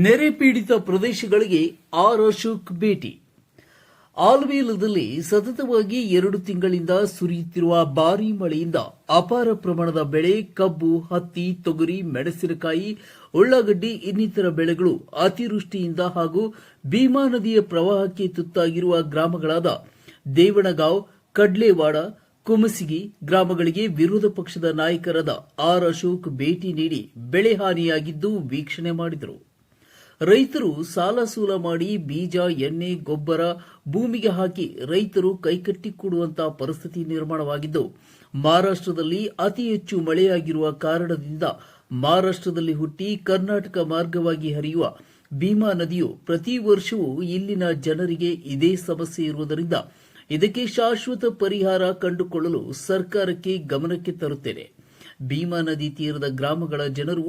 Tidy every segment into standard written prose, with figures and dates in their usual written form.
ನೆರೆ ಪೀಡಿತ ಪ್ರದೇಶಗಳಿಗೆ ಆರ್ ಅಶೋಕ್ ಭೇಟಿ. ಆಲವೇಲದಲ್ಲಿ ಸತತವಾಗಿ 2 ತಿಂಗಳಿಂದ ಸುರಿಯುತ್ತಿರುವ ಭಾರೀ ಮಳೆಯಿಂದ ಅಪಾರ ಪ್ರಮಾಣದ ಬೆಳೆ, ಕಬ್ಬು, ಹತ್ತಿ, ತೊಗರಿ, ಮೆಣಸಿನಕಾಯಿ, ಉಳ್ಳಾಗಡ್ಡಿ ಇನ್ನಿತರ ಬೆಳೆಗಳು ಅತಿವೃಷ್ಟಿಯಿಂದ ಹಾಗೂ ಭೀಮಾ ನದಿಯ ಪ್ರವಾಹಕ್ಕೆ ತುತ್ತಾಗಿರುವ ಗ್ರಾಮಗಳಾದ ದೇವಣಗಾಂವ್, ಕಡ್ಲೇವಾಡ, ಕುಮಸಿಗಿ ಗ್ರಾಮಗಳಿಗೆ ವಿರೋಧ ಪಕ್ಷದ ನಾಯಕರಾದ ಆರ್ ಅಶೋಕ್ ಭೇಟಿ ನೀಡಿ ಬೆಳೆ ಹಾನಿಯಾಗಿದ್ದು ವೀಕ್ಷಣೆ ಮಾಡಿದರು. ರೈತರು ಸಾಲ ಸೂಲ ಮಾಡಿ ಬೀಜ, ಎಣ್ಣೆ, ಗೊಬ್ಬರ ಭೂಮಿಗೆ ಹಾಕಿ ರೈತರು ಕೈಕಟ್ಟಿ ಕೂಡುವಂತಹ ಪರಿಸ್ಥಿತಿ ನಿರ್ಮಾಣವಾಗಿದ್ದು, ಮಹಾರಾಷ್ಟ್ರದಲ್ಲಿ ಅತಿ ಹೆಚ್ಚು ಮಳೆಯಾಗಿರುವ ಕಾರಣದಿಂದ ಮಹಾರಾಷ್ಟ್ರದಲ್ಲಿ ಹುಟ್ಟಿ ಕರ್ನಾಟಕ ಮಾರ್ಗವಾಗಿ ಹರಿಯುವ ಭೀಮಾ ನದಿಯು ಪ್ರತಿ ವರ್ಷವೂ ಇಲ್ಲಿನ ಜನರಿಗೆ ಇದೇ ಸಮಸ್ಯೆ ಇರುವುದರಿಂದ ಇದಕ್ಕೆ ಶಾಶ್ವತ ಪರಿಹಾರ ಕಂಡುಕೊಳ್ಳಲು ಸರ್ಕಾರಕ್ಕೆ ಗಮನಕ್ಕೆ ತರುತ್ತೇನೆ. ಭೀಮಾ ನದಿ ತೀರದ ಗ್ರಾಮಗಳ ಜನರು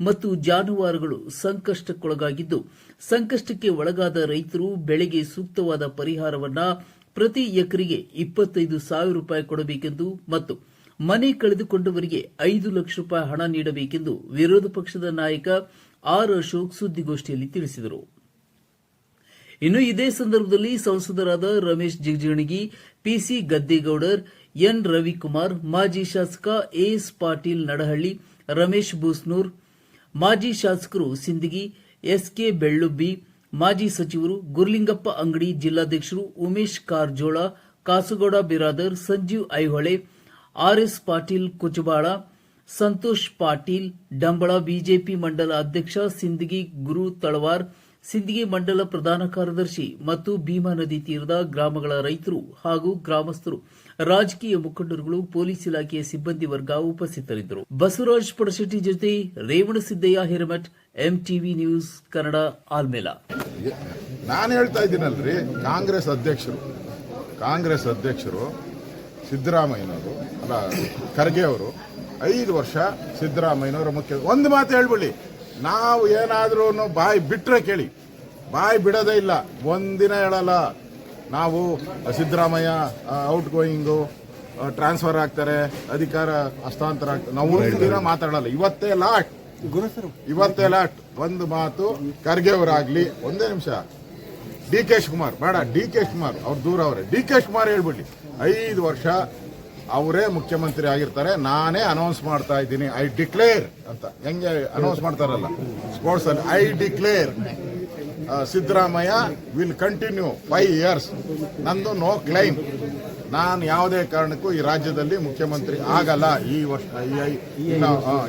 ಮತ್ತು ಜಾನುವಾರುಗಳು ಸಂಕಷ್ಟಕ್ಕೊಳಗಾಗಿದ್ದು, ಸಂಕಷ್ಟಕ್ಕೆ ಒಳಗಾದ ರೈತರು ಬೆಳೆಗೆ ಸೂಕ್ತವಾದ ಪರಿಹಾರವನ್ನ ಪ್ರತಿ ಎಕರೆಗೆ 25,000 ರೂಪಾಯಿ ಕೊಡಬೇಕೆಂದು ಮತ್ತು ಮನೆ ಕಳೆದುಕೊಂಡವರಿಗೆ 5 ಲಕ್ಷ ರೂಪಾಯಿ ಹಣ ನೀಡಬೇಕೆಂದು ವಿರೋಧ ಪಕ್ಷದ ನಾಯಕ ಆರ್ ಅಶೋಕ್ ಸುದ್ದಿಗೋಷ್ಠಿಯಲ್ಲಿ ತಿಳಿಸಿದರು. ಇನ್ನು ಇದೇ ಸಂದರ್ಭದಲ್ಲಿ ಸಂಸದರಾದ ರಮೇಶ್ ಜಿಗಜಿಣಗಿ, ಪಿಸಿ ಗದ್ದೇಗೌಡರ್, ಎನ್ ರವಿಕುಮಾರ್, ಮಾಜಿ ಶಾಸಕ ಎಎಸ್ ಪಾಟೀಲ್ ನಡಹಳ್ಳಿ, ರಮೇಶ್ ಬೂಸ್ನೂರ್, ಮಾಜಿ ಶಾಸಕರು ಸಿಂದಗಿ, ಎಸ್ಕೆ ಬೆಳ್ಳುಬ್ಬಿ, ಮಾಜಿ ಸಚಿವರು ಗುರ್ಲಿಂಗಪ್ಪ ಅಂಗಡಿ, ಜಿಲ್ಲಾಧ್ಯಕ್ಷರು ಉಮೇಶ್ ಕಾರಜೋಳ, ಕಾಸಗೌಡ ಬಿರಾದರ್, ಸಂಜೀವ್ ಐಹೊಳೆ, ಆರ್ಎಸ್ ಪಾಟೀಲ್ ಕುಚಬಾಳ, ಸಂತೋಷ್ ಪಾಟೀಲ್ ಡಂಬಳ, ಬಿಜೆಪಿ ಮಂಡಲ ಅಧ್ಯಕ್ಷ ಸಿಂದಗಿ ಗುರು ತಳವಾರ್, ಸಿಂದಗಿ ಮಂಡಲ ಪ್ರಧಾನ ಕಾರ್ಯದರ್ಶಿ ಮತ್ತು ಭೀಮಾ ನದಿ ತೀರದ ಗ್ರಾಮಗಳ ರೈತರು ಹಾಗೂ ಗ್ರಾಮಸ್ಥರು, ರಾಜಕೀಯ ಮುಖಂಡರುಗಳು, ಪೊಲೀಸ್ ಇಲಾಖೆಯ ಸಿಬ್ಬಂದಿ ವರ್ಗ ಉಪಸ್ಥಿತರಿದ್ದರು. ಬಸವರಾಜ್ ಪಡಶೆಟ್ಟಿ ಜೊತೆ ರೇವಣಸಿದ್ದಯ್ಯ ಹಿರೇಮಠ್, ಎಂಟಿವಿ ನ್ಯೂಸ್ ಕನ್ನಡ, ಆಲ್ಮೇಲ. ನಾನು ಹೇಳ್ತಾ ಇದ್ದೀನಲ್ರಿ, ಕಾಂಗ್ರೆಸ್ ಅಧ್ಯಕ್ಷರು ಸಿದ್ದರಾಮಯ್ಯನವರು ಅಲ್ಲ, ಖರ್ಗೆ ಅವರು 5 ವರ್ಷ ಸಿದ್ದರಾಮಯ್ಯನವರ ಮುಖ್ಯ. ಒಂದು ಮಾತು ಹೇಳ್ಬಿಡಿ, ನಾವು ಏನಾದ್ರೂ ಬಾಯಿ ಬಿಟ್ರೆ ಕೇಳಿ, ಬಾಯಿ ಬಿಡೋದೇ ಇಲ್ಲ, ಒಂದಿನ ಹೇಳಲ್ಲ. ನಾವು ಸಿದ್ದರಾಮಯ್ಯ ಔಟ್ ಗೋಯಿಂಗು, ಟ್ರಾನ್ಸ್ಫರ್ ಆಗ್ತಾರೆ, ಅಧಿಕಾರ ಹಸ್ತಾಂತರ ಆಗ್ತಾರೆ, ನಾವು ಒಂದಿನ ಮಾತಾಡಲ್ಲ. ಇವತ್ತೇ ಲಾಟ್ ಒಂದು ಮಾತು ಖರ್ಗೆ ಅವರಾಗ್ಲಿ. ಒಂದೇ ನಿಮಿಷ, ಡಿ ಕೆ ಶಿವಕುಮಾರ್ ಬೇಡ, ಡಿ ಕೆ ಶಿವಕುಮಾರ್ ಅವ್ರು ದೂರ ಅವರೇ, ಡಿ ಕೆ ಶಿವಕುಮಾರ್ ಹೇಳ್ಬಿಡ್ಲಿ 5 ವರ್ಷ ಅವರೇ ಮುಖ್ಯಮಂತ್ರಿ ಆಗಿರ್ತಾರೆ, ನಾನೇ ಅನೌನ್ಸ್ ಮಾಡ್ತಾ ಇದ್ದೀನಿ, ಐ ಡಿಕ್ಲೇರ್ ಅಂತ ಹೆಂಗೆ ಅನೌನ್ಸ್ ಮಾಡ್ತಾರಲ್ಲ ಸ್ಪೋರ್ಟ್ಸ್ ಅಲ್ಲಿ, I declare Siddaramaiah will continue 5 years. ನಂದು ನೋ ಕ್ಲೈಮ್, ನಾನು ಯಾವುದೇ ಕಾರಣಕ್ಕೂ ಈ ರಾಜ್ಯದಲ್ಲಿ ಮುಖ್ಯಮಂತ್ರಿ ಆಗಲ್ಲ ಈ ವರ್ಷ,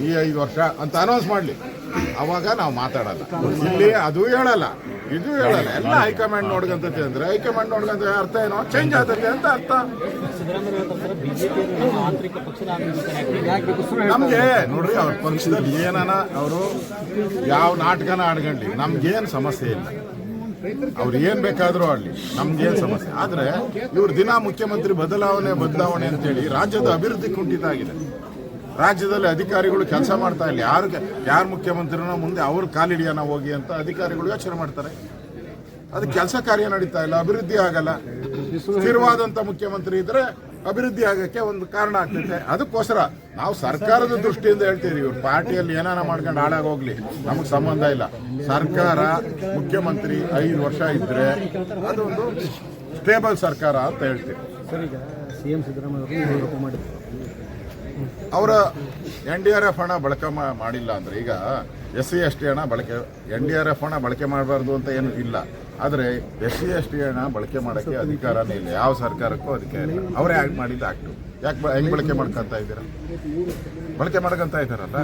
ಈ 5 ವರ್ಷ ಅಂತ ಅನೌನ್ಸ್ ಮಾಡಲಿ, ಅವಾಗ ನಾವು ಮಾತಾಡಲ್ಲ. ಇಲ್ಲಿ ಅದು ಹೇಳಲ್ಲ, ಇದು ಹೇಳಲ್ಲ, ಎಲ್ಲ ಹೈಕಮಾಂಡ್ ನೋಡ್ಕಂತೈತೆ. ಅಂದ್ರೆ ಹೈಕಮಾಂಡ್ ನೋಡ್ಕಂತ ಅರ್ಥ ಏನೋ ಚೇಂಜ್ ಆಗ್ತೈತೆ ಅಂತ ಅರ್ಥ. ನಮ್ಗೆ ನೋಡ್ರಿ, ಅವ್ರ ಪಕ್ಷದಲ್ಲಿ ಏನಾನ ಅವರು ಯಾವ ನಾಟಕನ ಆಡ್ಕೊಂಡ್ಲಿ ನಮ್ಗೇನ್ ಸಮಸ್ಯೆ ಇಲ್ಲ, ಅವ್ರು ಏನ್ ಬೇಕಾದ್ರೂ ಆಡ್ಲಿ, ನಮ್ಗೇನ್ ಸಮಸ್ಯೆ. ಆದ್ರೆ ಇವ್ರ ದಿನ ಮುಖ್ಯಮಂತ್ರಿ ಬದಲಾವಣೆ ಅಂತೇಳಿ ರಾಜ್ಯದ ಅಭಿವೃದ್ಧಿ ಕುಂಠಿತ ಆಗಿದೆ. ರಾಜ್ಯದಲ್ಲಿ ಅಧಿಕಾರಿಗಳು ಕೆಲಸ ಮಾಡ್ತಾ ಇಲ್ಲ. ಯಾರು ಮುಖ್ಯಮಂತ್ರಿನೋ ಮುಂದೆ ಅವ್ರ ಕಾಲಿಡಿಯೋಣ ಹೋಗಿ ಅಂತ ಅಧಿಕಾರಿಗಳು ಯೋಚನೆ ಮಾಡ್ತಾರೆ. ಅದು ಕೆಲಸ ಕಾರ್ಯ ನಡೀತಾ ಇಲ್ಲ, ಅಭಿವೃದ್ಧಿ ಆಗಲ್ಲ. ಸ್ಥಿರವಾದಂತ ಮುಖ್ಯಮಂತ್ರಿ ಇದ್ರೆ ಅಭಿವೃದ್ಧಿ ಆಗಕ್ಕೆ ಒಂದು ಕಾರಣ ಆಗ್ತೈತೆ. ಅದಕ್ಕೋಸ್ಕರ ನಾವು ಸರ್ಕಾರದ ದೃಷ್ಟಿಯಿಂದ ಹೇಳ್ತೀವಿ, ಇವ್ರ ಪಾರ್ಟಿಯಲ್ಲಿ ಏನಾನ ಮಾಡ್ಕೊಂಡು ಹಾಳಾಗೋಗ್ಲಿ, ನಮಗ್ ಸಂಬಂಧ ಇಲ್ಲ. ಸರ್ಕಾರ ಮುಖ್ಯಮಂತ್ರಿ 5 ವರ್ಷ ಇದ್ರೆ ಅದೊಂದು ಸ್ಟೇಬಲ್ ಸರ್ಕಾರ ಅಂತ ಹೇಳ್ತೀವಿ. ಸಿಎಂ ಸಿದ್ದರಾಮಯ್ಯ ಅವರ NDRF ಹಣ ಬಳಕೆ ಮಾಡಿಲ್ಲ ಅಂದ್ರೆ, ಈಗ SC/ST ಹಣ ಬಳಕೆ, NDRF ಹಣ ಬಳಕೆ ಮಾಡಬಾರ್ದು ಅಂತ ಏನು ಇಲ್ಲ. ಆದರೆ SC/ST ಹಣ ಬಳಕೆ ಮಾಡೋಕ್ಕೆ ಅಧಿಕಾರನೇ ಇಲ್ಲ, ಯಾವ ಸರ್ಕಾರಕ್ಕೂ ಅಧಿಕಾರ ಇಲ್ಲ. ಅವರೇ ಆಕ್ಟ್ ಮಾಡಿದ್ದು ಆಕ್ಟ್. ಹೆಂಗ್ ಬಳಕೆ ಮಾಡ್ಕೊಂತ ಇದ್ದೀರಾ? ಬಳಕೆ ಮಾಡ್ಕೊಂತ ಇದ್ದಾರಲ್ಲ,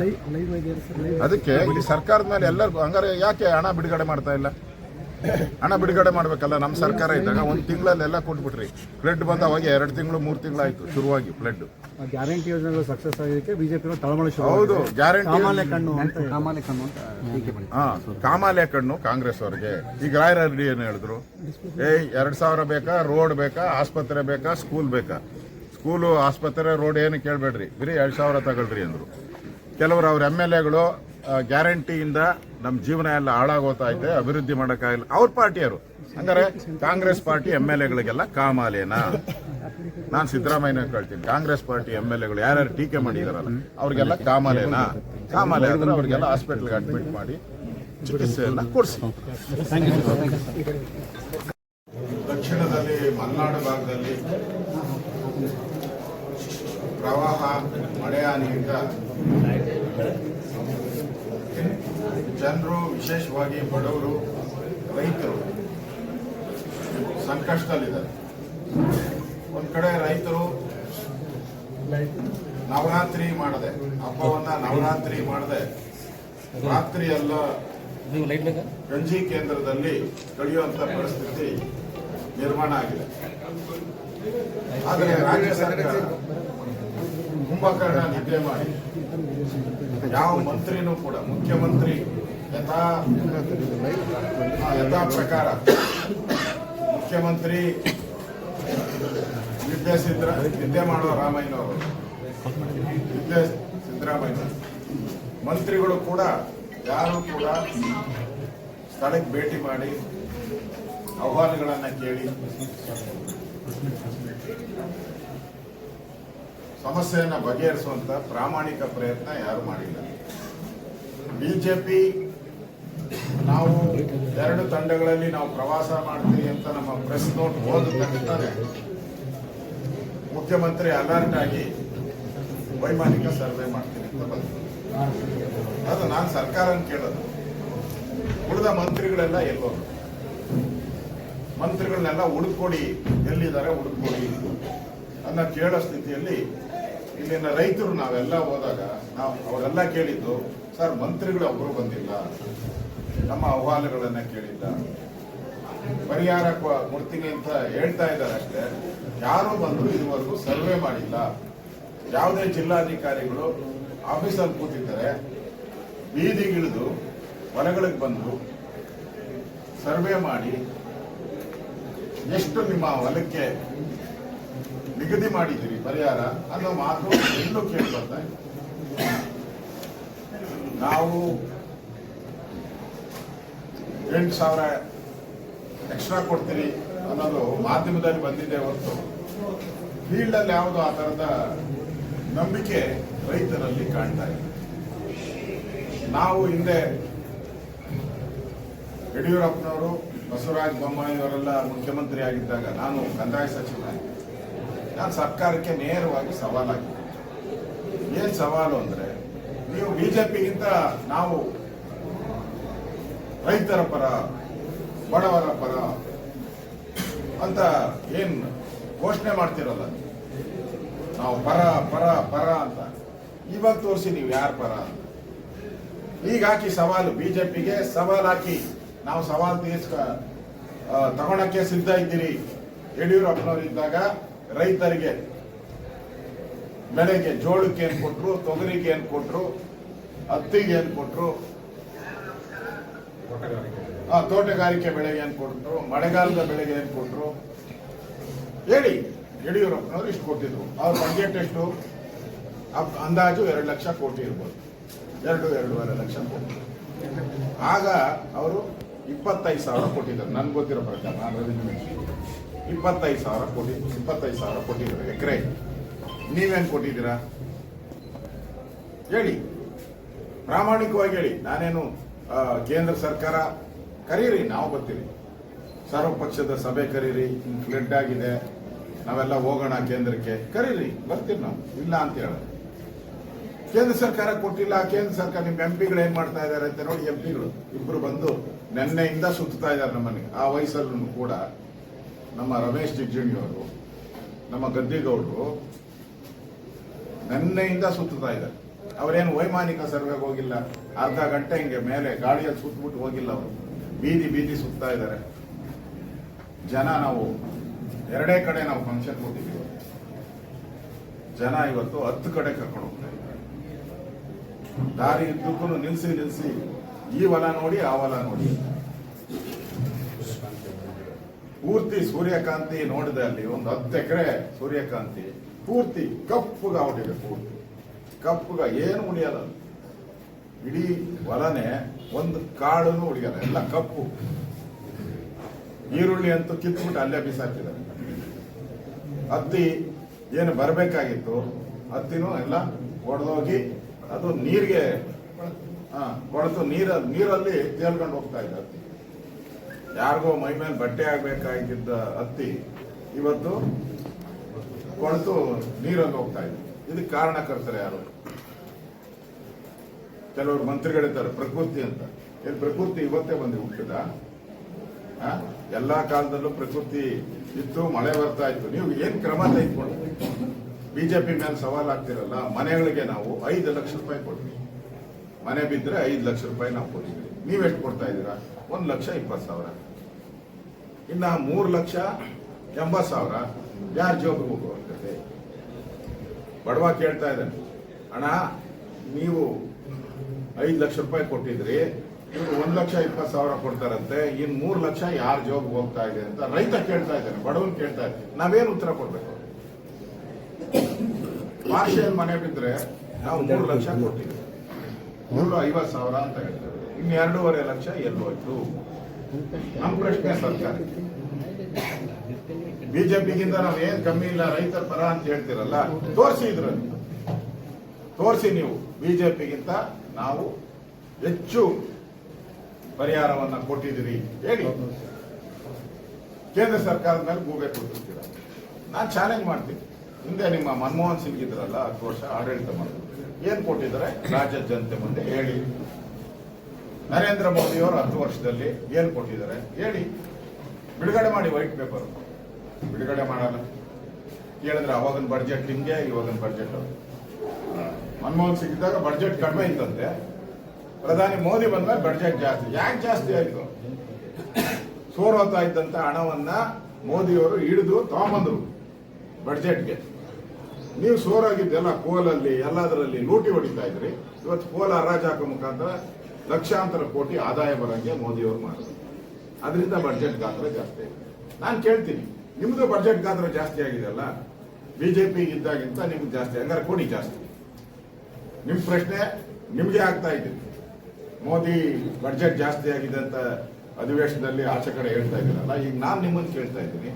ಅದಕ್ಕೆ ಇಲ್ಲಿ ಸರ್ಕಾರದ ಮೇಲೆ ಎಲ್ಲರಿಗೂ ಹಂಗಾರೆ ಯಾಕೆ ಹಣ ಬಿಡುಗಡೆ ಮಾಡ್ತಾ ಇಲ್ಲ? ಹಣ ಬಿಡುಗಡೆ ಮಾಡ್ಬೇಕಲ್ಲ. ನಮ್ಮ ಸರ್ಕಾರ ಇದ್ದಾಗ 1 ತಿಂಗಳಲ್ಲಿ ಎಲ್ಲ ಕೊಟ್ಬಿಟ್ರಿ. ಫ್ಲಡ್ ಬಂದ ಅವಾಗ 2 ತಿಂಗಳು 3 ತಿಂಗಳಾಯ್ತು ಶುರುವಾಗಿ ಫ್ಲಡ್. ಗ್ಯಾರಂಟಿ ಯೋಜನೆಗಳು ಸಕ್ಸಸ್ ಆಗೋದಕ್ಕೆ ಬಿಜೆಪಿ ತಳಮಳ ಶುರು. ಹೌದು, ಗ್ಯಾರಂಟಿ ಕಾಮಾಲೆ ಕಣ್ಣು ಕಾಂಗ್ರೆಸ್ ಅವರಿಗೆ. ಈಗ ರಾಯರೆಡ್ಡಿ ಏನು ಹೇಳಿದ್ರು, 2,000 ಬೇಕಾ, ರೋಡ್ ಬೇಕಾ, ಆಸ್ಪತ್ರೆ ಬೇಕಾ, ಸ್ಕೂಲ್ ಬೇಕಾ? ಸ್ಕೂಲು, ಆಸ್ಪತ್ರೆ, ರೋಡ್ ಏನು ಕೇಳಬೇಡ್ರಿ, ಬರೀ 2,000 ತಗೊಳ್ರಿ ಅಂದ್ರು. ಕೆಲವರು ಅವ್ರ MLAಗಳು ಗ್ಯಾರಂಟಿಯಿಂದ ನಮ್ಮ ಜೀವನ ಎಲ್ಲ ಹಾಳಾಗೋತಾ ಇದೆ, ಅಭಿವೃದ್ಧಿ ಮಾಡೋಕ್ಕಾಗಿಲ್ಲ. ಅವ್ರ ಪಾರ್ಟಿಯವರು ಹಂಗಾರೆ ಕಾಂಗ್ರೆಸ್ ಪಾರ್ಟಿ MLAಗಳಿಗೆಲ್ಲ ಕಾಮಾಲೇನಾ? ನಾನು ಸಿದ್ದರಾಮಯ್ಯನ ಕೇಳ್ತೀನಿ, ಕಾಂಗ್ರೆಸ್ ಪಾರ್ಟಿ MLAಗಳು ಯಾರ್ಯಾರು ಟೀಕೆ ಮಾಡಿದಾರಲ್ಲ ಅವ್ರಿಗೆಲ್ಲ ಕಾಮಾಲೇನಾ? ಕಾಮಾಲೆ ಅಂದ್ರೆ ಅವ್ರಿಗೆಲ್ಲ ಹಾಸ್ಪಿಟಲ್ಗೆ ಅಡ್ಮಿಟ್ ಮಾಡಿ ಚಿಕಿತ್ಸೆಯನ್ನು ಕೊಡಿಸಿ. ದಕ್ಷಿಣದಲ್ಲಿ ಮಲೆನಾಡು ಭಾಗದಲ್ಲಿ ಪ್ರವಾಹ ಮಳೆಹಾನಿಯಿಂದ ಜನರು, ವಿಶೇಷವಾಗಿ ಬಡವರು, ರೈತರು ಸಂಕಷ್ಟದಲ್ಲಿದ್ದಾರೆ. ಒಂದ್ ಕಡೆ ರೈತರು ನವರಾತ್ರಿ ಮಾಡದೆ, ಹಬ್ಬವನ್ನ ನವರಾತ್ರಿ ಮಾಡದೆ ರಾತ್ರಿ ಎಲ್ಲ ಗಂಜಿ ಕೇಂದ್ರದಲ್ಲಿ ಕಳೆಯುವಂತ ಪರಿಸ್ಥಿತಿ ನಿರ್ಮಾಣ ಆಗಿದೆ. ಆದರೆ ರಾಜ್ಯ ಸರ್ಕಾರ ಕುಂಭಕರ್ಣ ನಿದ್ದೆ ಮಾಡಿ ಯಾವ ಮಂತ್ರಿನೂ ಕೂಡ, ಮುಖ್ಯಮಂತ್ರಿ ಯಥಾ ಪ್ರಕಾರ ಮುಖ್ಯಮಂತ್ರಿ ನಿದ್ದೆ ಮಾಡುವ ರಾಮಯ್ಯನವರು, ನಿದ್ದೆ ಸಿದ್ದರಾಮಯ್ಯ, ಮಂತ್ರಿಗಳು ಕೂಡ ಯಾರು ಕೂಡ ಸ್ಥಳಕ್ಕೆ ಭೇಟಿ ಮಾಡಿ ಅಹವಾಲುಗಳನ್ನ ಕೇಳಿ ಸಮಸ್ಯೆಯನ್ನ ಬಗೆಹರಿಸುವಂತ ಪ್ರಾಮಾಣಿಕ ಪ್ರಯತ್ನ ಯಾರು ಮಾಡಿಲ್ಲ. ಬಿಜೆಪಿ ನಾವು 2 ತಂಡಗಳಲ್ಲಿ ನಾವು ಪ್ರವಾಸ ಮಾಡ್ತೀವಿ ಅಂತ ನಮ್ಮ ಪ್ರೆಸ್ ನೋಟ್ ಓದ ತಕ್ಷಣ ಮುಖ್ಯಮಂತ್ರಿ ಅಲರ್ಟ್ ಆಗಿ ವೈಮಾನಿಕ ಸರ್ವೆ ಮಾಡ್ತೀನಿ ಅಂತ ಬಂದರು. ಅದು ನಾನು ಸರ್ಕಾರನ ಕೇಳೋದು, ಉಳಿದ ಮಂತ್ರಿಗಳೆಲ್ಲ ಎಲ್ಲೋದು? ಮಂತ್ರಿಗಳನ್ನೆಲ್ಲ ಹುಡುಕೊಡಿ, ಎಲ್ಲಿದ್ದಾರೆ ಹುಡುಕೊಡಿ ಅನ್ನ ಕೇಳೋ ಸ್ಥಿತಿಯಲ್ಲಿ ಇಲ್ಲಿನ ರೈತರು ನಾವೆಲ್ಲ ಹೋದಾಗ ಅವರೆಲ್ಲ ಕೇಳಿದ್ದು, ಸರ್ ಮಂತ್ರಿಗಳು ಒಬ್ಬರು ಬಂದಿಲ್ಲ, ನಮ್ಮ ಅಹವಾಲುಗಳನ್ನ ಕೇಳಿಲ್ಲ, ಪರಿಹಾರ ಕೊಡ್ತೀನಿ ಅಂತ ಹೇಳ್ತಾ ಇದ್ದಾರೆ ಅಷ್ಟೇ, ಯಾರು ಬಂದ್ರು ಇದುವರೆಗೂ ಸರ್ವೆ ಮಾಡಿಲ್ಲ. ಯಾವುದೇ ಜಿಲ್ಲಾಧಿಕಾರಿಗಳು ಆಫೀಸಲ್ಲಿ ಕೂತಿದ್ದಾರೆ, ಬೀದಿಗಿಳಿದು ಹೊಲಗಳಿಗೆ ಬಂದು ಸರ್ವೆ ಮಾಡಿ ಎಷ್ಟು ನಿಮ್ಮ ಹೊಲಕ್ಕೆ ನಿಗದಿ ಮಾಡಿದ್ದೀರಿ ಪರಿಹಾರ ಅನ್ನೋ ಮಾತು ಎಲ್ಲೂ ಕೇಳಿ ಬರ್ತಾ ಇದೆ. ನಾವು 8,000 ಎಕ್ಸ್ಟ್ರಾ ಕೊಡ್ತೀರಿ ಅನ್ನೋದು ಮಾಧ್ಯಮದಲ್ಲಿ ಬಂದಿದೆ ಹೊರತು ಫೀಲ್ಡ್ ಅಲ್ಲಿ ಯಾವುದು ಆ ತರದ ನಂಬಿಕೆ ರೈತರಲ್ಲಿ ಕಾಣ್ತಾ ಇದೆ. ನಾವು ಹಿಂದೆ ಯಡಿಯೂರಪ್ಪನವರು, ಬಸವರಾಜ ಬೊಮ್ಮಾಯಿ ಅವರೆಲ್ಲ ಮುಖ್ಯಮಂತ್ರಿ ಆಗಿದ್ದಾಗ ನಾನು ಕಂದಾಯ ಸಚಿವನಾಗಿದ್ದೆ. ನಾನು ಸರ್ಕಾರಕ್ಕೆ ನೇರವಾಗಿ ಸವಾಲಾಗಿದೆ. ಏನ್ ಸವಾಲು ಅಂದ್ರೆ, ನೀವು ಬಿಜೆಪಿಗಿಂತ ನಾವು ರೈತರ ಪರ, ಬಡವರ ಪರ ಅಂತ ಏನ್ ಘೋಷಣೆ ಮಾಡ್ತಿರಲ್ಲ, ನಾವು ಪರ ಪರ ಪರ ಅಂತ ಇವಾಗ ತೋರಿಸಿ ನೀವು ಯಾರ ಪರ ಅಂತ. ಈಗ ಹಾಕಿ ಸವಾಲು, ಬಿಜೆಪಿಗೆ ಸವಾಲು ಹಾಕಿ ನಾವು ಸವಾಲು ತಗೊಳಕ್ಕೆ ಸಿದ್ಧ ಇದ್ದೀರಿ. ಯಡಿಯೂರಪ್ಪನವರು ಇದ್ದಾಗ ರೈತರಿಗೆ ಬೆಳೆಗೆ ಜೋಳಕ್ಕೆ ಏನ್ ಕೊಟ್ರು, ತೊಗರಿಗೆ ಏನ್ ಕೊಟ್ರು, ಹತ್ತಿಗೆ ಏನ್ ಕೊಟ್ರು, ತೋಟಗಾರಿಕೆ ಬೆಳೆಗೆ ಏನ್ ಕೊಟ್ರು, ಮಳೆಗಾಲದ ಬೆಳೆಗೆ ಏನ್ ಕೊಟ್ರು ಹೇಳಿ. ಯಡಿಯೂರಪ್ಪನವರು ಇಷ್ಟು ಕೊಟ್ಟಿದ್ರು. ಅವ್ರ ಬಜೆಟ್ ಎಷ್ಟು? ಅಂದಾಜು 2 ಲಕ್ಷ ಕೋಟಿ ಇರ್ಬೋದು, 2-2.5 ಲಕ್ಷ ಕೋಟಿ. ಆಗ ಅವರು 25,000 ಕೊಟ್ಟಿದ್ದಾರೆ. ನನ್ಗೆ ಗೊತ್ತಿರೋ ಪ್ರಕಾರ, ನಾನು ರೆವಿನ್ಯೂ 25,000 ಕೊಟ್ಟಿದ್ದಾರೆ ಎಕರೆ. ನೀವೇನ್ ಕೊಟ್ಟಿದ್ದೀರಾ ಹೇಳಿ, ಪ್ರಾಮಾಣಿಕವಾಗಿ ಹೇಳಿ. ನಾನೇನು ಕೇಂದ್ರ ಸರ್ಕಾರ ಕರೀರಿ, ನಾವು ಬರ್ತೀವಿ, ಸರ್ವಪಕ್ಷದ ಸಭೆ ಕರೀರಿ, ಫ್ಲಡ್ ಆಗಿದೆ, ನಾವೆಲ್ಲ ಹೋಗೋಣ ಕೇಂದ್ರಕ್ಕೆ, ಕರೀರಿ, ಬರ್ತೀವಿ ನಾವು, ಇಲ್ಲ ಅಂತ ಹೇಳ. ಕೇಂದ್ರ ಸರ್ಕಾರ ಕೊಟ್ಟಿಲ್ಲ, ಕೇಂದ್ರ ಸರ್ಕಾರ ನಿಮ್ಮ ಎಂಪಿಗಳು ಏನ್ ಮಾಡ್ತಾ ಇದ್ದಾರೆ ಅಂತ ನೋಡಿ. ಎಂಪಿಗಳು ಇಬ್ರು ಬಂದು ನೆನ್ನೆಯಿಂದ ಸುತ್ತಾ ಇದ್ದಾರೆ ನಮ್ಮನೆ. ಆ ವಯಸ್ಸಲ್ಲೂ ಕೂಡ ನಮ್ಮ ರಮೇಶ್ ಜಿಗಜಿಣಗಿ, ನಮ್ಮ ಗದ್ದಿಗೌಡರು ನೆನ್ನೆಯಿಂದ ಸುತ್ತಾ ಇದ್ದಾರೆ. ಅವರೇನು ವೈಮಾನಿಕ ಸರ್ವೆಗೆ ಹೋಗಿಲ್ಲ, ಅರ್ಧ ಗಂಟೆ ಹಿಂಗೆ ಮೇಲೆ ಗಾಳಿಯಲ್ಲಿ ಸುತ್ತಬಿಟ್ಟು ಹೋಗಿಲ್ಲ. ಅವರು ಬೀದಿ ಸುತ್ತಾ ಇದ್ದಾರೆ. ಜನ, ನಾವು 2 ಕಡೆ ನಾವು ಫಂಕ್ಷನ್ ಕೊಟ್ಟಿದ್ದೀವಿ, ಜನ ಇವತ್ತು 10 ಕಡೆ ಕರ್ಕೊಂಡು ಹೋಗ್ತಾ ಇದ್ದಾರೆ. ದಾರಿ ಇದ್ದಕ್ಕೂ ನಿಲ್ಸಿ ಈ ಹೊಲ ನೋಡಿ, ಆ ಹೊಲ ನೋಡಿ, ಪೂರ್ತಿ ಸೂರ್ಯಕಾಂತಿ ನೋಡಿದೆ. ಅಲ್ಲಿ ಒಂದು 10 ಎಕರೆ ಸೂರ್ಯಕಾಂತಿ ಪೂರ್ತಿ ಕಪ್ಪುಗ ಹೊಡಿದೆ, ಪೂರ್ತಿ ಕಪ್ಪುಗ, ಏನು ಉಳಿಯಲ್ಲ. ಇಡೀ ಹೊಲನೆ ಒಂದು ಕಾಳುನು ಉಳಿಯಲ್ಲ, ಎಲ್ಲ ಕಪ್ಪು. ಈರುಳ್ಳಿ ಅಂತೂ ಕಿತ್ಬಿಟ್ಟು ಅಲ್ಲೇ ಬಿಸಾಕಿದ್ದಾರೆ. ಹತ್ತಿ ಏನು ಬರಬೇಕಾಗಿತ್ತು, ಹತ್ತಿನೂ ಎಲ್ಲ ಒಡೆದೋಗಿ ಅದು ನೀರಿಗೆ ಕೊಳತು ನೀರಲ್ಲಿ ತೇಲ್ಕೊಂಡು ಹೋಗ್ತಾ ಇದೆ ಹತ್ತಿ. ಯಾರಿಗೋ ಮೈ ಮೇಲೆ ಬಟ್ಟೆ ಆಗ್ಬೇಕಾಗಿದ್ದ ಹತ್ತಿ ಇವತ್ತು ಕೊಳತು ನೀರಲ್ಲಿ ಹೋಗ್ತಾ ಇದೆ. ಇದಕ್ಕೆ ಕಾರಣಕರ್ತರೆ ಯಾರು? ಕೆಲವರು ಮಂತ್ರಿಗಳಿದ್ದಾರೆ ಪ್ರಕೃತಿ ಅಂತ. ಏನ್ ಪ್ರಕೃತಿ ಇವತ್ತೇ ಬಂದು ಹುಟ್ಟಿದ? ಎಲ್ಲಾ ಕಾಲದಲ್ಲೂ ಪ್ರಕೃತಿ ಇತ್ತು, ಮಳೆ ಬರ್ತಾ ಇತ್ತು. ನೀವು ಏನ್ ಕ್ರಮ ತೆಗೆದುಕೊಂಡು ಬಿಜೆಪಿ ಮೇಲೆ ಸವಾಲ್ ಆಗ್ತಿರಲ್ಲ. ಮನೆಗಳಿಗೆ ನಾವು 5 ಲಕ್ಷ ರೂಪಾಯಿ ಕೊಡ್ತೀವಿ. ಮನೆ ಬಿದ್ದರೆ 5 ಲಕ್ಷ ರೂಪಾಯಿ ನಾವು ಕೊಡ್ತೀವಿ. ನೀವೆಷ್ಟು ಕೊಡ್ತಾ ಇದ್ದೀರಾ? 1,20,000. ಇನ್ನ 3,80,000 ಯಾರ ಜೋಬಿಗೆ ಹೋಗುವಂಥದ್ದೇ? ಬಡವ ಕೇಳ್ತಾ ಇದ್ದಾನೆ, ಅಣ್ಣ ನೀವು 5 ಲಕ್ಷ ರೂಪಾಯಿ ಕೊಟ್ಟಿದ್ರಿ, ಇವರು 1,20,000 ಕೊಡ್ತಾರಂತೆ, ಇನ್ 3 ಲಕ್ಷ ಯಾರ ಜೋಬ್ಗೆ ಹೋಗ್ತಾ ಇದೆ ಅಂತ ರೈತ ಕೇಳ್ತಾ ಇದ್ದಾನೆ, ಬಡವನ್ ಕೇಳ್ತಾ ಇದ್ದಾನೆ. ನಾವೇನು ಉತ್ತರ ಕೊಡ್ಬೇಕು? ಪಾರ್ಷಿಯಲ್ ಮನೆ ಬಿದ್ರೆ ನಾವು 3 ಲಕ್ಷ ಕೊಟ್ಟಿದ್ವಿ, 350,000 ಅಂತ ಹೇಳ್ತಾರೆ. ಇನ್ನು 2.5 ಲಕ್ಷ ಎಲ್ಲಿ ಹೋಯ್ತು? ನಮ್ಮ ಪ್ರಶ್ನೆ ಸರ್ಕಾರ. ಬಿಜೆಪಿಗಿಂತ ನಾವ್ ಏನ್ ಕಮ್ಮಿ ಇಲ್ಲ, ರೈತರ ಪರ ಅಂತ ಹೇಳ್ತಿರಲ್ಲ, ತೋರಿಸಿ ಇದ್ರಲ್ಲಿ ತೋರಿಸಿ. ನೀವು ಬಿಜೆಪಿಗಿಂತ ನಾವು ಹೆಚ್ಚು ಪರಿಹಾರವನ್ನ ಕೊಟ್ಟಿದ್ದೀರಿ ಹೇಳಿ. ಕೇಂದ್ರ ಸರ್ಕಾರದ ಮೇಲೆ ಗೂಬೆ ಕೊಟ್ಟಿರ್ತೀರ. ನಾನು ಚಾಲೆಂಜ್ ಮಾಡ್ತೀನಿ. ಹಿಂದೆ ನಿಮ್ಮ ಮನಮೋಹನ್ ಸಿಂಗ್ ಇದ್ರಲ್ಲ, 10 ವರ್ಷ ಆಡಳಿತ ಮಾಡಿದ್ರು, ಏನ್ ಕೊಟ್ಟಿದ್ದಾರೆ ರಾಜ್ಯದ ಜನತೆ ಮುಂದೆ ಹೇಳಿ. ನರೇಂದ್ರ ಮೋದಿ ಅವರು 10 ವರ್ಷದಲ್ಲಿ ಏನ್ ಕೊಟ್ಟಿದ್ದಾರೆ ಹೇಳಿ. ಬಿಡುಗಡೆ ಮಾಡಿ ವೈಟ್ ಪೇಪರ್. ಬಿಡುಗಡೆ ಮಾಡಲ್ಲ. ಕೇಳಿದ್ರೆ ಅವಾಗಿನ ಬಡ್ಜೆಟ್ ಹಿಂಗೆ, ಇವಾಗಿನ ಬಡ್ಜೆಟ್. ಮನಮೋಹನ್ ಸಿಂಗ್ ಇದ್ದಾಗ ಬಡ್ಜೆಟ್ ಕಡಿಮೆ ಇತ್ತಂತೆ, ಪ್ರಧಾನಿ ಮೋದಿ ಬಂದ್ಮೇಲೆ ಬಡ್ಜೆಟ್ ಜಾಸ್ತಿ. ಯಾಕೆ ಜಾಸ್ತಿ ಆಯ್ತು? ಸೋರೋತಾ ಇದ್ದಂತ ಹಣವನ್ನ ಮೋದಿಯವರು ಹಿಡಿದು ತಗೊಂಬಂದ್ರು ಬಡ್ಜೆಟ್ಗೆ. ನೀವು ಸೋರಾಗಿದ್ದೆಲ್ಲ ಕೋಲಲ್ಲಿ ಎಲ್ಲದರಲ್ಲಿ ಲೂಟಿ ಹೊಡಿತಾ ಇದ್ರಿ. ಇವತ್ತು ಕೋಲ ಹರಾಜು ಹಾಕೋ ಮುಖಾಂತರ ಲಕ್ಷಾಂತರ ಕೋಟಿ ಆದಾಯ ಬರಂಗೆ ಮೋದಿಯವರು ಮಾಡಿದ್ರು. ಅದರಿಂದ ಬಡ್ಜೆಟ್ ಗಾತ್ರ ಜಾಸ್ತಿ ಆಗಿದೆ. ನಾನು ಕೇಳ್ತೀನಿ, ನಿಮ್ದು ಬಡ್ಜೆಟ್ ಗಾತ್ರ ಜಾಸ್ತಿ ಆಗಿದೆಯಲ್ಲ, ಬಿಜೆಪಿ ಇದ್ದಾಗಿಂತ ನಿಮ್ಗೆ ಜಾಸ್ತಿ, ಹಂಗಾರೆ ಕೊಡಿ ಜಾಸ್ತಿ. ನಿಮ್ ಪ್ರಶ್ನೆ ನಿಮ್ಗೆ ಆಗ್ತಾ ಇದೆ. ಮೋದಿ ಬಡ್ಜೆಟ್ ಜಾಸ್ತಿ ಆಗಿದೆ ಅಂತ ಅಧಿವೇಶನದಲ್ಲಿ ಆಚೆ ಕಡೆ ಹೇಳ್ತಾ ಇದ್ದೀರಲ್ಲ, ಈಗ ನಾನು ನಿಮ್ಮನ್ನು ಕೇಳ್ತಾ ಇದ್ದೀನಿ,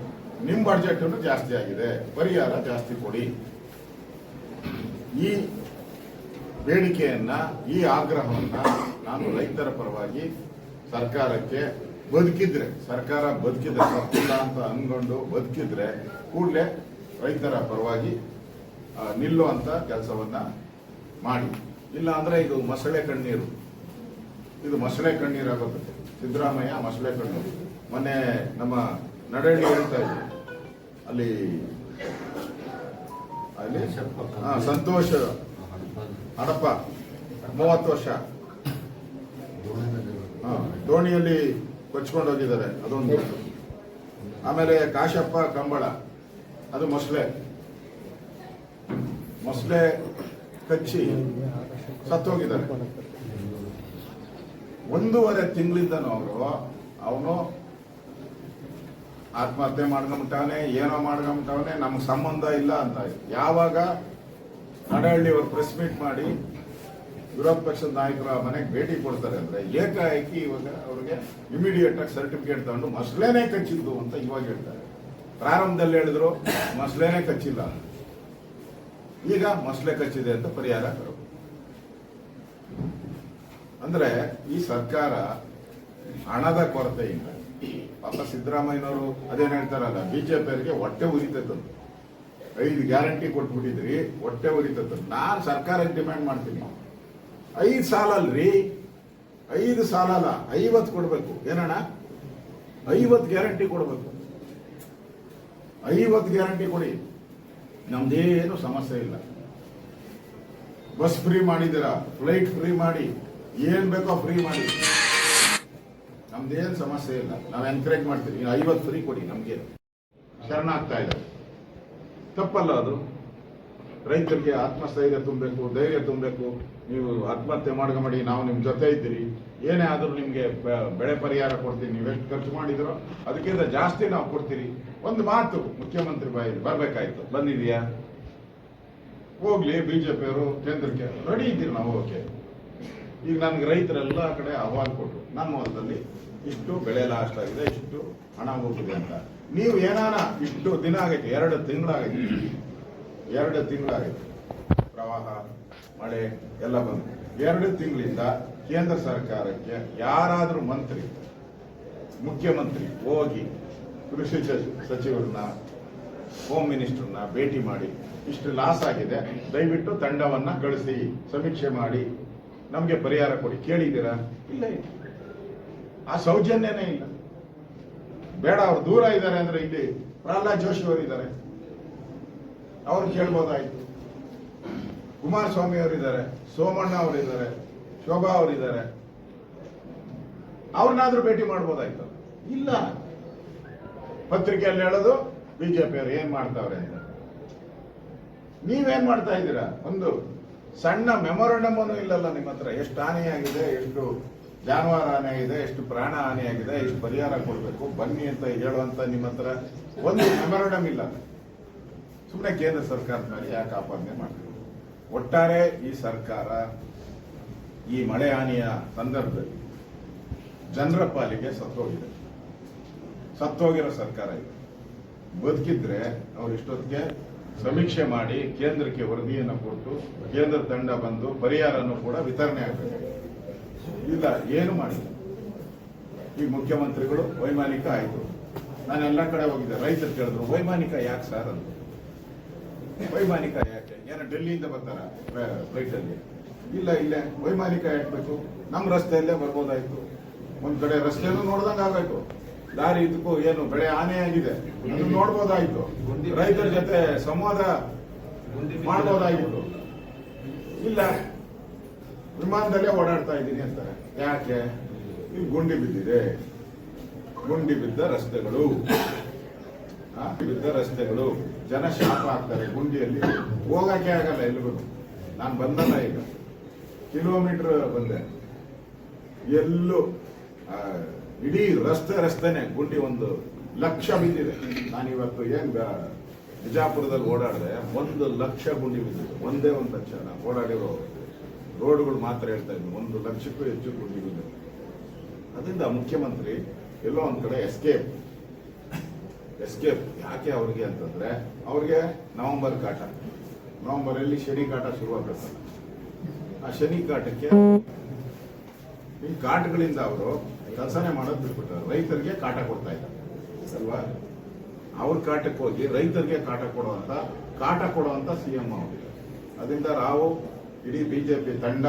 ನಿಮ್ ಬಡ್ಜೆಟ್ ಜಾಸ್ತಿ ಆಗಿದೆ, ಪರಿಹಾರ ಜಾಸ್ತಿ ಕೊಡಿ. ಈ ಬೇಡಿಕೆಯನ್ನ, ಈ ಆಗ್ರಹವನ್ನ ನಾನು ರೈತರ ಪರವಾಗಿ ಸರ್ಕಾರಕ್ಕೆ ಬದುಕಿದ್ರೆ, ಸರ್ಕಾರ ಬದುಕಿದ್ರೆ, ತಪ್ಪಿಲ್ಲ ಅಂತ ಅನ್ಕೊಂಡು ಬದುಕಿದ್ರೆ ಕೂಡಲೇ ರೈತರ ಪರವಾಗಿ ನಿಲ್ಲುವಂತ ಕೆಲಸವನ್ನ ಮಾಡಿ. ಇಲ್ಲ ಅಂದ್ರೆ ಇದು ಮೊಸಳೆ ಕಣ್ಣೀರು, ಇದು ಮೊಸಳೆ ಕಣ್ಣೀರಾಗುತ್ತೆ. ಸಿದ್ದರಾಮಯ್ಯ ಮೊಸಳೆ ಕಣ್ಣೀರು. ಮೊನ್ನೆ ನಮ್ಮ ನಡಹಳ್ಳಿ ಹೇಳ್ತಾ ಇದ್ರು, ಅಲ್ಲಿ ಸಂತೋಷ್ ಹಡಪ್ಪ 30 ವರ್ಷ ದೋಣಿಯಲ್ಲಿ ಕೊಚ್ಕೊಂಡು ಹೋಗಿದ್ದಾರೆ, ಅದೊಂದು. ಆಮೇಲೆ ಕಾಶಪ್ಪ ಕಂಬಳ, ಅದು ಮೊಸಳೆ ಕಚ್ಚಿ ಸತ್ತೋಗಿದ್ದಾರೆ. 1.5 ತಿಂಗಳಿಂದನೂ ಅವನು ಆತ್ಮಹತ್ಯೆ ಮಾಡ್ಕೊಂಬಿಟ್ಟವನೆ, ಏನೋ ಮಾಡ್ಕೊಂಬಿಟ್ಟವನೆ, ನಮ್ಗೆ ಸಂಬಂಧ ಇಲ್ಲ ಅಂತ. ಯಾವಾಗ ನಡಹಳ್ಳಿ ಅವರು ಪ್ರೆಸ್ ಮೀಟ್ ಮಾಡಿ ವಿರೋಧ ಪಕ್ಷದ ನಾಯಕರ ಮನೆಗೆ ಭೇಟಿ ಕೊಡ್ತಾರೆ ಅಂದ್ರೆ ಏಕಾಏಕಿ ಇವಾಗ ಅವ್ರಿಗೆ ಇಮಿಡಿಯೇಟ್ ಆಗಿ ಸರ್ಟಿಫಿಕೇಟ್ ತಗೊಂಡು ಮೊಸಳೆನೇ ಕಚ್ಚಿದ್ದು ಅಂತ ಇವಾಗ ಹೇಳ್ತಾರೆ. ಪ್ರಾರಂಭದಲ್ಲಿ ಹೇಳಿದ್ರು ಮೊಸಳೆನೇ ಕಚ್ಚಿಲ್ಲ, ಈಗ ಮೊಸಳೆ ಕಚ್ಚಿದೆ ಅಂತ ಪರಿಹಾರ ತರಬೇಕು. ಅಂದ್ರೆ ಈ ಸರ್ಕಾರ ಹಣದ ಕೊರತೆಯಿಂದ, ಪಾಪ ಸಿದ್ದರಾಮಯ್ಯನವರು ಅದೇನ್ ಹೇಳ್ತಾರಲ್ಲ, ಬಿಜೆಪಿಯವರಿಗೆ ಹೊಟ್ಟೆ ಉರಿತದ್ದು. 5 ಗ್ಯಾರಂಟಿ ಕೊಟ್ಬಿಟ್ಟಿದ್ರಿ, ಹೊಟ್ಟೆ ಉರಿತದ್ದು. ನಾನು ಸರ್ಕಾರಕ್ಕೆ ಡಿಮ್ಯಾಂಡ್ ಮಾಡ್ತೀನಿ, 5 ಸಾಲ ಅಲ್ರಿ, 5 ಸಾಲ ಅಲ್ಲ, 50 ಕೊಡ್ಬೇಕು. ಏನಣ್ಣ, 50 ಗ್ಯಾರಂಟಿ ಕೊಡ್ಬೇಕು. 50 ಗ್ಯಾರಂಟಿ ಕೊಡಿ, ನಮ್ದೇನು ಸಮಸ್ಯೆ ಇಲ್ಲ. ಬಸ್ ಫ್ರೀ ಮಾಡಿದ್ದೀರಾ, ಫ್ಲೈಟ್ ಫ್ರೀ ಮಾಡಿ, ಏನ್ ಬೇಕೋ ಫ್ರೀ ಮಾಡಿ, ನಮ್ದೇನು ಸಮಸ್ಯೆ ಇಲ್ಲ. ನಾವು ಎನ್ಕರೇಜ್ ಮಾಡ್ತೀವಿ. 50 ಫ್ರೀ ಕೊಡಿ, ನಮ್ಗೆ ಶರಣಾಗ್ತಾ ಇದೆ. ತಪ್ಪಲ್ಲ ಅದು. ರೈತರಿಗೆ ಆತ್ಮಸ್ಥೈರ್ಯ ತುಂಬಬೇಕು, ಧೈರ್ಯ ತುಂಬಬೇಕು. ನೀವು ಆತ್ಮಹತ್ಯೆ ಮಾಡ್ಕೊಂಬೇಡಿ, ನಾವು ನಿಮ್ ಜೊತೆ ಇದ್ದೀರಿ, ಏನೇ ಆದ್ರೂ ನಿಮ್ಗೆ ಬೆಳೆ ಪರಿಹಾರ ಕೊಡ್ತೀವಿ. ನೀವು ಎಷ್ಟು ಖರ್ಚು ಮಾಡಿದ್ರೋ ಅದಕ್ಕಿಂತ ಜಾಸ್ತಿ ನಾವು ಕೊಡ್ತೀರಿ. ಒಂದು ಮಾತು ಮುಖ್ಯಮಂತ್ರಿ ಬಾಯಲ್ಲಿ ಬರ್ಬೇಕಾಯ್ತು, ಬಂದಿದೆಯಾ? ಹೋಗ್ಲಿ, ಬಿಜೆಪಿಯವರು ಕೇಂದ್ರಕ್ಕೆ ರೆಡಿ ಇದ್ದೀರಿ ನಾವು. ಓಕೆ, ಈಗ ನನ್ಗೆ ರೈತರೆಲ್ಲ ಕಡೆ ಅಹವಾಲು ಕೊಟ್ಟರು, ನಮ್ಮ ಹೊಲದಲ್ಲಿ ಇಷ್ಟು ಬೆಳೆ ಲಾಸ್ಟ್ ಆಗಿದೆ, ಇಷ್ಟು ಹಣ ಹೋಗಿದೆ ಅಂತ. ನೀವು ಏನಾನ ಇಷ್ಟು ದಿನ ಆಗೈತೆ, 2 ತಿಂಗಳಾಗೈತೆ, 2 ತಿಂಗಳಾಗೈತೆ, ಪ್ರವಾಹ ಮಳೆ ಎಲ್ಲ ಬಂದು 2 ತಿಂಗಳಿಂದ ಕೇಂದ್ರ ಸರ್ಕಾರಕ್ಕೆ ಯಾರಾದರೂ ಮಂತ್ರಿ, ಮುಖ್ಯಮಂತ್ರಿ ಹೋಗಿ ಕೃಷಿ ಸಚಿವರನ್ನ, ಹೋಮ್ ಮಿನಿಸ್ಟರ್ನ ಭೇಟಿ ಮಾಡಿ ಇಷ್ಟು ಲಾಸ್ ಆಗಿದೆ, ದಯವಿಟ್ಟು ತಂಡವನ್ನ ಕಳಿಸಿ ಸಮೀಕ್ಷೆ ಮಾಡಿ ನಮಗೆ ಪರಿಹಾರ ಕೊಡಿ ಕೇಳಿದ್ದೀರಾ? ಇಲ್ಲ. ಆ ಸೌಜನ್ಯನೇ ಇಲ್ಲ. ಬೇಡ, ಅವ್ರು ದೂರ ಇದ್ದಾರೆ ಅಂದ್ರೆ ಇಲ್ಲಿ ಪ್ರಹ್ಲಾದ್ ಜೋಶಿ ಅವರಿದ್ದಾರೆ, ಅವ್ರು ಕೇಳ್ಬೋದಾಯ್ತು. ಕುಮಾರಸ್ವಾಮಿ ಅವರಿದ್ದಾರೆ, ಸೋಮಣ್ಣ ಅವರಿದ್ದಾರೆ, ಶೋಭಾ ಅವರಿದ್ದಾರೆ, ಅವ್ರನ್ನಾದ್ರೂ ಭೇಟಿ ಮಾಡ್ಬೋದಾಯ್ತು. ಇಲ್ಲ, ಪತ್ರಿಕೆಯಲ್ಲಿ ಹೇಳೋದು ಬಿಜೆಪಿ ಅವರು ಏನ್ ಮಾಡ್ತಾವ್ರೆ ಅಂತ. ನೀವೇನ್ ಮಾಡ್ತಾ ಇದ್ದೀರಾ? ಒಂದು ಸಣ್ಣ ಮೆಮೊರಂಡಮ್ ಅನ್ನು ಇಲ್ಲಲ್ಲ ನಿಮ್ಮ ಹತ್ರ. ಎಷ್ಟು ಹಾನಿಯಾಗಿದೆ, ಎಷ್ಟು ಜಾನುವಾರು ಹಾನಿಯಾಗಿದೆ, ಎಷ್ಟು ಪ್ರಾಣ ಹಾನಿಯಾಗಿದೆ, ಎಷ್ಟು ಪರಿಹಾರ ಕೊಡಬೇಕು ಬನ್ನಿ ಅಂತ ಹೇಳುವಂತ ನಿಮ್ಮ ಹತ್ರ ಒಂದು ಮೆಮೊರಂಡಮ್ ಇಲ್ಲ. ಸುಮ್ಮನೆ ಕೇಂದ್ರ ಸರ್ಕಾರದ ಮೇಲೆ ಯಾಕೆ ಆಪಾದನೆ ಮಾಡ್ತೀವಿ? ಒಟ್ಟಾರೆ ಈ ಸರ್ಕಾರ ಈ ಮಳೆ ಹಾನಿಯ ಸಂದರ್ಭದಲ್ಲಿ ಜನರ ಪಾಲಿಗೆ ಸತ್ತೋಗಿರೋ ಸರ್ಕಾರ ಇದೆ. ಬದುಕಿದ್ರೆ ಅವ್ರು ಇಷ್ಟೊತ್ತಿಗೆ ಸಮೀಕ್ಷೆ ಮಾಡಿ ಕೇಂದ್ರಕ್ಕೆ ವರದಿಯನ್ನು ಕೊಟ್ಟು ಕೇಂದ್ರ ತಂಡ ಬಂದು ಪರಿಹಾರವನ್ನು ಕೂಡ ವಿತರಣೆ ಆಗಬೇಕು. ಇಲ್ಲ, ಏನು ಮಾಡಿಲ್ಲ. ಈ ಮುಖ್ಯಮಂತ್ರಿಗಳು ವೈಮಾನಿಕ ಆಯ್ತು. ನಾನು ಎಲ್ಲ ಕಡೆ ಹೋಗಿದ್ದೆ, ರೈತರು ಕೇಳಿದ್ರು ವೈಮಾನಿಕ ಯಾಕೆ ಸರ್ ಅಂತ. ವೈಮಾನಿಕ ಯಾಕೆ? ಏನೋ ಡೆಲ್ಲಿಯಿಂದ ಬರ್ತಾರ ಫ್ಲೈಟ್ ಅಲ್ಲಿ? ಇಲ್ಲ, ಇಲ್ಲೇ ವೈಮಾನಿಕ ಯಾಕಬೇಕು? ನಮ್ಮ ರಸ್ತೆಯಲ್ಲೇ ಬರ್ಬೋದಾಯ್ತು. ಒಂದ್ ಕಡೆ ರಸ್ತೆನೂ ನೋಡ್ದಂಗ ಆಗಬೇಕು. ದಾರಿ ಇದಕ್ಕೂ ಏನು ಬೆಳೆ ಹಾನಿಯಾಗಿದೆ ಅದನ್ನು ನೋಡ್ಬೋದಾಯ್ತು. ರೈತರ ಜೊತೆ ಸಂವಾದ ಮಾಡ್ಬೋದಾಗಿತ್ತು. ಇಲ್ಲ, ವಿಮಾನದಲ್ಲೇ ಓಡಾಡ್ತಾ ಇದ್ದೀನಿ ಅಂತಾರೆ. ಯಾಕೆ? ಇಲ್ಲಿ ಗುಂಡಿ ಬಿದ್ದಿದೆ, ಗುಂಡಿ ಬಿದ್ದ ರಸ್ತೆಗಳು, ಜನ ಶಾಪ ಆಗ್ತಾರೆ. ಗುಂಡಿಯಲ್ಲಿ ಹೋಗಕ್ಕೆ ಆಗಲ್ಲ ಎಲ್ಲಿಗೂ. ನಾನು ಬಂದಲ್ಲ, ಈಗ ಕಿಲೋಮೀಟರ್ ಬಂದೆ, ಎಲ್ಲೂ ಇಡೀ ರಸ್ತೆನೆ ಗುಂಡಿ 1 ಲಕ್ಷ ಬಿದ್ದಿದೆ. ನಾನಿವತ್ತು ಬಿಜಾಪುರದಲ್ಲಿ ಓಡಾಡಿದೆ, 1 ಲಕ್ಷ ಗುಂಡಿ ಬಿದ್ದಿದೆ. ಒಂದೇ 1 ಲಕ್ಷ. ನಾನು ಓಡಾಡಿರೋ ರೋಡ್ಗಳು ಮಾತ್ರ ಹೇಳ್ತಾ ಇದ್ದೀನಿ, 1 ಲಕ್ಷಕ್ಕೂ ಹೆಚ್ಚು ಗುಂಡಿ ಬಿದ್ದಿದೆ. ಅದರಿಂದ ಮುಖ್ಯಮಂತ್ರಿ ಎಲ್ಲೋ ಒಂದ್ ಕಡೆ ಎಸ್ಕೇಪ್. ಯಾಕೆ ಅವ್ರಿಗೆ ಅಂತಂದ್ರೆ, ಅವ್ರಿಗೆ ನವೆಂಬರ್ ಕಾಟ, ನವೆಂಬರಲ್ಲಿ ಶನಿ ಕಾಟ ಶುರುವಾಗುತ್ತೆ. ಆ ಶನಿ ಕಾಟಕ್ಕೆ ಈ ಕಾಟಗಳಿಂದ ಅವರು ಕೆಲಸನೇ ಮಾಡೋದು ಬಿಟ್ಬಿಟ್ಟಾರೆ. ರೈತರಿಗೆ ಕಾಟ ಕೊಡ್ತಾ ಇದ್ದಾರೆ ಅಲ್ವಾ? ಅವ್ರ ಕಾಟಕ್ಕೆ ಹೋಗಿ ರೈತರಿಗೆ ಕಾಟ ಕೊಡುವಂತ ಸಿಎಂ ಅವರು. ಅದರಿಂದ ನಾವು ಇಡೀ ಬಿಜೆಪಿ ತಂಡ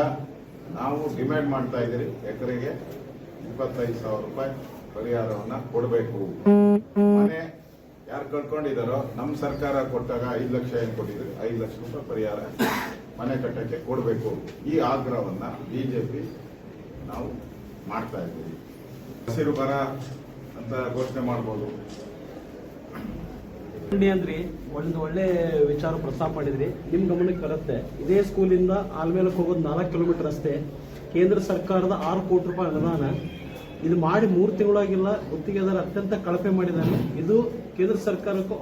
ನಾವು ಡಿಮ್ಯಾಂಡ್ ಮಾಡ್ತಾ ಇದ್ದೀರಿ, ಎಕರೆಗೆ 25,000 ರೂಪಾಯಿ ಪರಿಹಾರವನ್ನ ಕೊಡಬೇಕು. ಮನೆ ಯಾರು ಕಳ್ಕೊಂಡಿದಾರೋ ನಮ್ಮ ಸರ್ಕಾರ ಕೊಟ್ಟಾಗ 5 ಲಕ್ಷ ಏನು ಕೊಟ್ಟಿದ್ರು, 5 ಲಕ್ಷ ರೂಪಾಯಿ ಪರಿಹಾರ ಮನೆ ಕಟ್ಟಕ್ಕೆ ಕೊಡಬೇಕು. ಈ ಆಗ್ರಹವನ್ನ ಬಿಜೆಪಿ ನಾವು ಮಾಡ್ತಾ ಇದ್ದೀವಿ. ಹಸಿರು ಬರ ಅಂತ ಘೋಷಣೆ ಮಾಡಬಹುದು. ಅಂದ್ರೆ ಒಂದು ಒಳ್ಳೆ ವಿಚಾರ ಪ್ರಸ್ತಾಪ ಮಾಡಿದ್ರಿ. ನಿಮ್ ಗಮನಕ್ಕೆ ಬರುತ್ತೆ, ಇದೇ ಸ್ಕೂಲಿಂದ ಆಲ್ಮೇಲಕ್ಕೆ ಹೋಗೋದು 4 ಕಿಲೋಮೀಟರ್ ರಸ್ತೆ, ಕೇಂದ್ರ ಸರ್ಕಾರದ 6 ಕೋಟಿ ರೂಪಾಯಿ ಅನುದಾನ. ಇದು ಮಾಡಿ 3 ತಿಂಗಳಾಗಿಲ್ಲ, ಗುತ್ತಿಗೆದಾರ ಅತ್ಯಂತ ಕಳಪೆ ಮಾಡಿದ್ದಾನೆ. ಇದು ಕೇಂದ್ರ ಸರ್ಕಾರಕ್ಕೂ